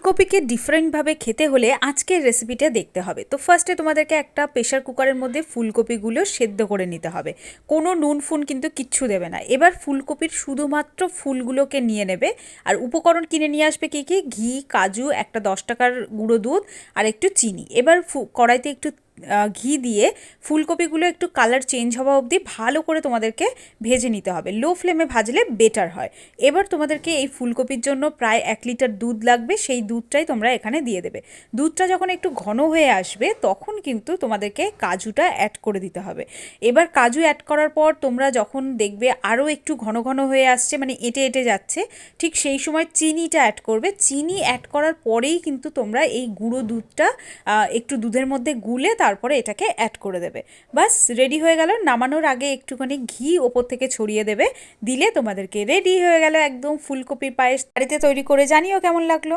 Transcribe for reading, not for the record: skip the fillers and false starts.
ফুলকপিকে ডিফারেন্টভাবে খেতে হলে আজকের রেসিপিটা দেখতে হবে। তো ফার্স্টে তোমাদেরকে একটা প্রেশার কুকারের মধ্যে ফুলকপিগুলো সেদ্ধ করে নিতে হবে। কোনো নুন ফুন কিন্তু কিচ্ছু দেবে না। এবার ফুলকপির শুধুমাত্র ফুলগুলোকে নিয়ে নেবে, আর উপকরণ কিনে নিয়ে আসবে কী কী, ঘি, কাজু, একটা 10 টাকার গুঁড়ো দুধ আর একটু চিনি। এবার কড়াইতে একটু ঘি দিয়ে ফুলকপিগুলো একটু কালার চেঞ্জ হওয়া অবধি ভালো করে তোমাদেরকে ভেজে নিতে হবে। লো ফ্লেমে ভাজলে বেটার হয়। এবার তোমাদেরকে এই ফুলকপির জন্য প্রায় 1 লিটার দুধ লাগবে, সেই দুধটাই তোমরা এখানে দিয়ে দেবে। দুধটা যখন একটু ঘন হয়ে আসবে তখন কিন্তু তোমাদেরকে কাজুটা অ্যাড করে দিতে হবে। এবার কাজু অ্যাড করার পর তোমরা যখন দেখবে আরও একটু ঘন ঘন হয়ে আসছে, মানে এঁটে এঁটে যাচ্ছে, ঠিক সেই সময় চিনিটা অ্যাড করবে। চিনি অ্যাড করার পরেই কিন্তু তোমরা এই গুঁড়ো দুধটা একটু দুধের মধ্যে গুলে তারপরে এটাকে অ্যাড করে দেবে। বাস রেডি হয়ে গেল। নামানোর আগে একটুখানি ঘি ওপর থেকে ছড়িয়ে দেবে, দিলে তোমাদেরকে রেডি হয়ে গেল একদম ফুলকপির পায়েস। বাড়িতে তৈরি করে জানিও কেমন লাগলো।